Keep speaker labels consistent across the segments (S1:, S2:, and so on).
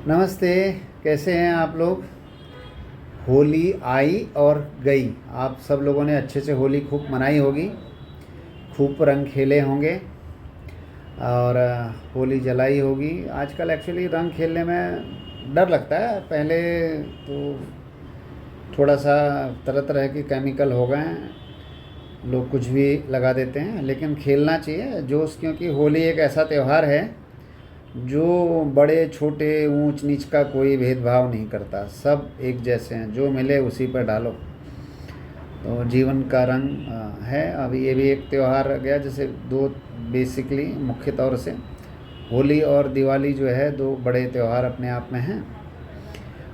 S1: नमस्ते। कैसे हैं आप लोग। होली आई और गई। आप सब लोगों ने अच्छे से होली खूब मनाई होगी, खूब रंग खेले होंगे और होली जलाई होगी। आजकल एक्चुअली रंग खेलने में डर लगता है। पहले तो थोड़ा सा तरह तरह के केमिकल हो गए हैं, लोग कुछ भी लगा देते हैं, लेकिन खेलना चाहिए जोश, क्योंकि होली एक ऐसा त्यौहार है जो बड़े छोटे ऊंच नीच का कोई भेदभाव नहीं करता। सब एक जैसे हैं, जो मिले उसी पर डालो। तो जीवन का रंग है। अब ये भी एक त्यौहार आ गया, जैसे दो बेसिकली मुख्य तौर से होली और दिवाली जो है दो बड़े त्यौहार अपने आप में हैं।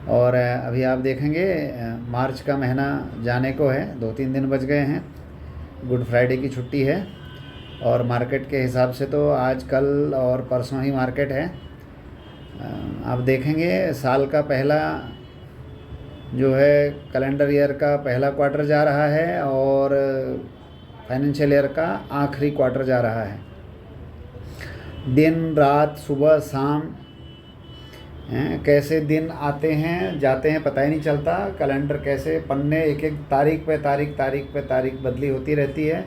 S1: और अभी आप देखेंगे मार्च का महीना जाने को है, 2-3 दिन बच गए हैं। गुड फ्राइडे की छुट्टी है और मार्केट के हिसाब से तो आज कल और परसों ही मार्केट है। आप देखेंगे साल का पहला जो है कैलेंडर ईयर का पहला क्वार्टर जा रहा है और फाइनेंशियल ईयर का आखिरी क्वार्टर जा रहा है। दिन रात सुबह शाम कैसे दिन आते हैं जाते हैं पता ही नहीं चलता। कैलेंडर कैसे पन्ने एक एक तारीख पे तारीख बदली होती रहती है।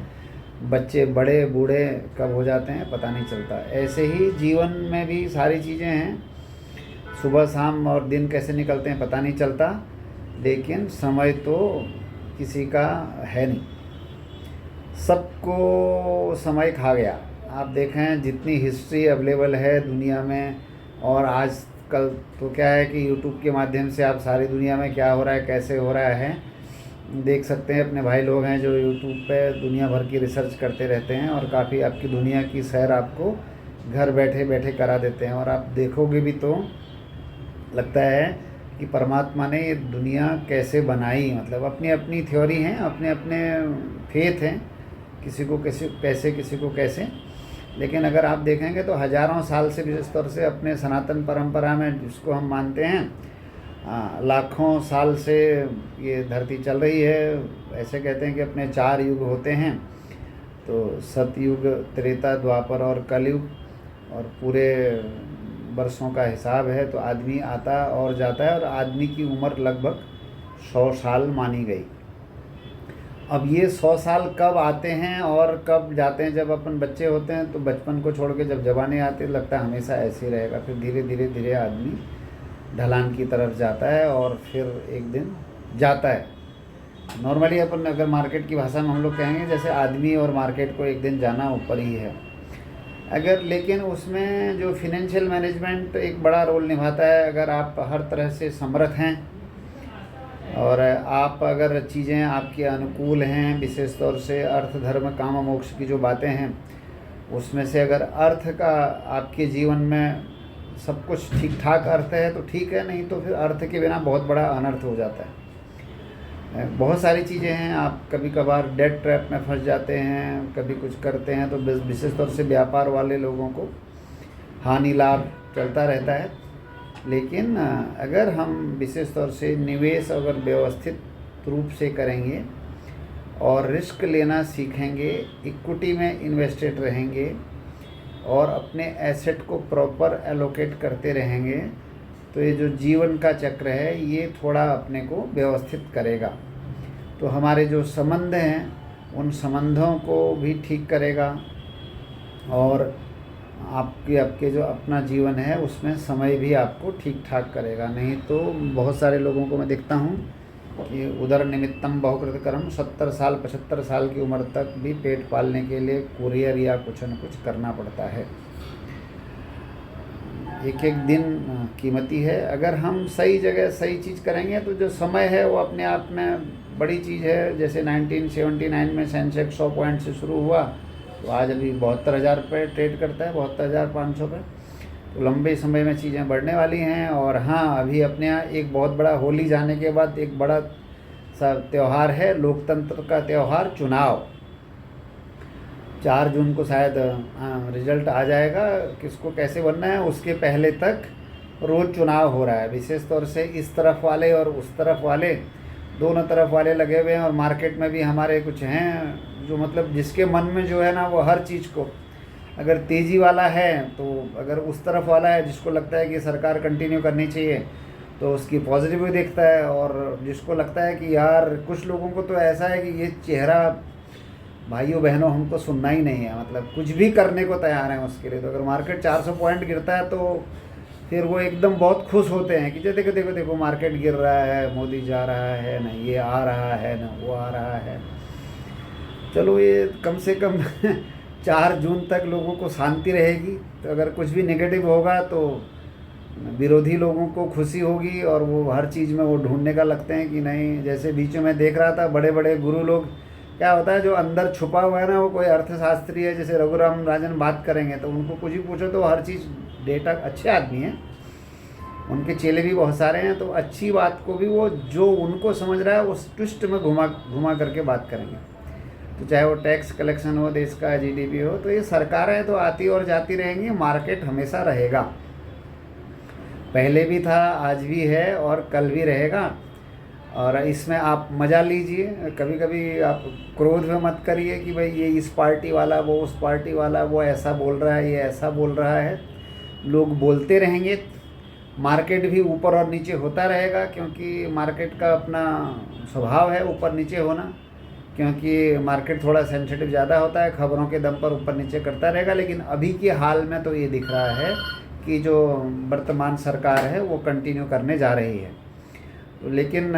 S1: बच्चे बड़े बूढ़े कब हो जाते हैं पता नहीं चलता। ऐसे ही जीवन में भी सारी चीज़ें हैं, सुबह शाम और दिन कैसे निकलते हैं पता नहीं चलता, लेकिन समय तो किसी का है नहीं, सबको समय खा गया। आप देखें जितनी हिस्ट्री अवेलेबल है दुनिया में, और आज कल तो क्या है कि यूट्यूब के माध्यम से आप सारी दुनिया में क्या हो रहा है कैसे हो रहा है देख सकते हैं। अपने भाई लोग हैं जो यूट्यूब पे दुनिया भर की रिसर्च करते रहते हैं और काफ़ी आपकी दुनिया की सैर आपको घर बैठे बैठे करा देते हैं। और आप देखोगे भी तो लगता है कि परमात्मा ने ये दुनिया कैसे बनाई, मतलब अपनी अपनी थ्योरी हैं, अपने अपने फेथ हैं, किसी को कैसे किसी को कैसे। लेकिन अगर आप देखेंगे तो हज़ारों साल से, विशेष तौर से अपने सनातन परंपरा में जिसको हम मानते हैं, लाखों साल से ये धरती चल रही है। ऐसे कहते हैं कि अपने 4 युग होते हैं, तो सतयुग, त्रेता, द्वापर और कलयुग, और पूरे वर्षों का हिसाब है। तो आदमी आता और जाता है और आदमी की उम्र लगभग 100 साल मानी गई। अब ये 100 साल कब आते हैं और कब जाते हैं, जब अपन बच्चे होते हैं तो बचपन को छोड़ के जब जवानी आती है लगता है हमेशा ऐसे ही रहेगा। फिर धीरे धीरे धीरे आदमी ढलान की तरफ जाता है और फिर एक दिन जाता है। नॉर्मली अपन अगर मार्केट की भाषा में हम लोग कहेंगे जैसे आदमी और मार्केट को एक दिन जाना ऊपर ही है। अगर लेकिन उसमें जो फिनेंशियल मैनेजमेंट एक बड़ा रोल निभाता है। अगर आप हर तरह से समर्थ हैं और आप अगर चीज़ें आपके अनुकूल हैं, विशेष तौर से अर्थ धर्म काम मोक्ष की जो बातें हैं उसमें से अगर अर्थ का आपके जीवन में सब कुछ ठीक ठाक अर्थ है तो ठीक है, नहीं तो फिर अर्थ के बिना बहुत बड़ा अनर्थ हो जाता है। बहुत सारी चीज़ें हैं, आप कभी कभार डेट ट्रैप में फंस जाते हैं, कभी कुछ करते हैं तो विशेष तौर से व्यापार वाले लोगों को हानि लाभ चलता रहता है। लेकिन अगर हम विशेष तौर से निवेश अगर व्यवस्थित रूप से करेंगे और रिस्क लेना सीखेंगे, इक्विटी में इन्वेस्टेड रहेंगे और अपने एसेट को प्रॉपर एलोकेट करते रहेंगे, तो ये जो जीवन का चक्र है ये थोड़ा अपने को व्यवस्थित करेगा। तो हमारे जो संबंध हैं उन संबंधों को भी ठीक करेगा और आपके जो अपना जीवन है उसमें समय भी आपको ठीक ठाक करेगा। नहीं तो बहुत सारे लोगों को मैं देखता हूँ कि उदर निमित्तम बहुकृत कर्म, 70 साल 75 साल की उम्र तक भी पेट पालने के लिए कुरियर या कुछ न कुछ करना पड़ता है। एक एक दिन कीमती है। अगर हम सही जगह सही चीज़ करेंगे तो जो समय है वो अपने आप में बड़ी चीज़ है। जैसे 1979 में सेंसेक्स 100 पॉइंट से शुरू हुआ तो आज अभी 72,000 पे ट्रेड करता है, 72,500 पे। तो लंबे समय में चीज़ें बढ़ने वाली हैं। और हाँ, अभी अपने यहाँ एक बहुत बड़ा होली जाने के बाद एक बड़ा सा त्यौहार है, लोकतंत्र का त्यौहार, चुनाव। 4 जून को शायद रिजल्ट आ जाएगा, किसको कैसे बनना है। उसके पहले तक रोज़ चुनाव हो रहा है। विशेष तौर से इस तरफ वाले और उस तरफ वाले, दोनों तरफ वाले लगे हुए हैं। और मार्केट में भी हमारे कुछ हैं जो मतलब जिसके मन में जो है ना वो हर चीज़ को अगर तेज़ी वाला है तो अगर उस तरफ वाला है जिसको लगता है कि सरकार कंटिन्यू करनी चाहिए तो उसकी पॉजिटिव भी देखता है, और जिसको लगता है कि यार कुछ लोगों को तो ऐसा है कि ये चेहरा भाइयों बहनों हमको सुनना ही नहीं है, मतलब कुछ भी करने को तैयार हैं उसके लिए। तो अगर मार्केट 400 पॉइंट गिरता है तो फिर वो एकदम बहुत खुश होते हैं कि जो देखो देखो देखो मार्केट गिर रहा है, मोदी जा रहा है ना, ये आ रहा है ना वो आ रहा है। चलो ये कम से कम 4 जून तक लोगों को शांति रहेगी। तो अगर कुछ भी नेगेटिव होगा तो विरोधी लोगों को खुशी होगी और वो हर चीज़ में वो ढूंढने का लगते हैं कि नहीं। जैसे बीच में मैं देख रहा था बड़े बड़े गुरु लोग, क्या होता है जो अंदर छुपा हुआ है ना, वो कोई अर्थशास्त्री है जैसे रघुराम राजन बात करेंगे तो उनको कुछ भी पूछो तो हर चीज़ डेटा, अच्छे आदमी हैं, उनके चेले भी बहुत सारे हैं, तो अच्छी बात को भी वो जो उनको समझ रहा है उस ट्विस्ट में घुमा घुमा करके बात करेंगे। तो चाहे वो टैक्स कलेक्शन हो, देश का जीडीपी हो, तो ये सरकारें तो आती और जाती रहेंगी, मार्केट हमेशा रहेगा। पहले भी था, आज भी है और कल भी रहेगा। और इसमें आप मज़ा लीजिए, कभी कभी आप क्रोध में मत करिए कि भाई ये इस पार्टी वाला, वो उस पार्टी वाला, वो ऐसा बोल रहा है, ये ऐसा बोल रहा है। लोग बोलते रहेंगे, मार्केट भी ऊपर और नीचे होता रहेगा, क्योंकि मार्केट का अपना स्वभाव है ऊपर नीचे होना, क्योंकि मार्केट थोड़ा सेंसिटिव ज़्यादा होता है, खबरों के दम पर ऊपर नीचे करता रहेगा। लेकिन अभी के हाल में तो ये दिख रहा है कि जो वर्तमान सरकार है वो कंटिन्यू करने जा रही है। तो लेकिन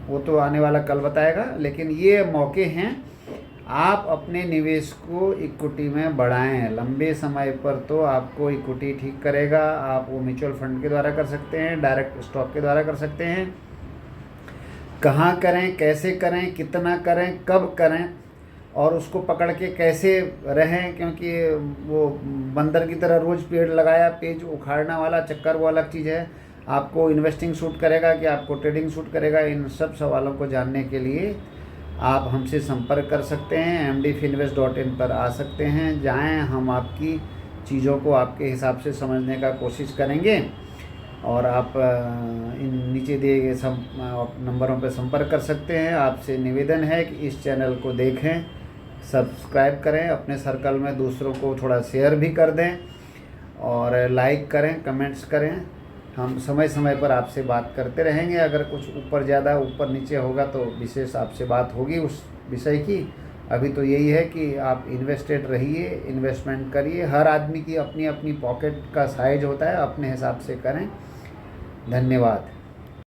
S1: वो तो आने वाला कल बताएगा। लेकिन ये मौके हैं, आप अपने निवेश को इक्विटी में बढ़ाएं। लंबे समय पर तो आपको इक्विटी ठीक करेगा। आप वो म्यूचुअल फंड के द्वारा कर सकते हैं, डायरेक्ट स्टॉक के द्वारा कर सकते हैं। कहाँ करें, कैसे करें, कितना करें, कब करें और उसको पकड़ के कैसे रहें, क्योंकि वो बंदर की तरह रोज़ पेड़ लगाया पेज उखाड़ना वाला चक्कर वो अलग चीज़ है। आपको इन्वेस्टिंग सूट करेगा कि आपको ट्रेडिंग सूट करेगा, इन सब सवालों को जानने के लिए आप हमसे संपर्क कर सकते हैं। mdfinvest.in पर आ सकते हैं, जाएं, हम आपकी चीज़ों को आपके हिसाब से समझने का कोशिश करेंगे। और आप इन नीचे दिए गए नंबरों पर संपर्क कर सकते हैं। आपसे निवेदन है कि इस चैनल को देखें, सब्सक्राइब करें, अपने सर्कल में दूसरों को थोड़ा शेयर भी कर दें और लाइक करें, कमेंट्स करें। हम समय समय पर आपसे बात करते रहेंगे। अगर कुछ ऊपर ज़्यादा ऊपर नीचे होगा तो विशेष आपसे बात होगी उस विषय की। अभी तो यही है कि आप इन्वेस्टेड रहिए, इन्वेस्टमेंट करिए। हर आदमी की अपनी अपनी पॉकेट का साइज होता है, अपने हिसाब से करें। धन्यवाद।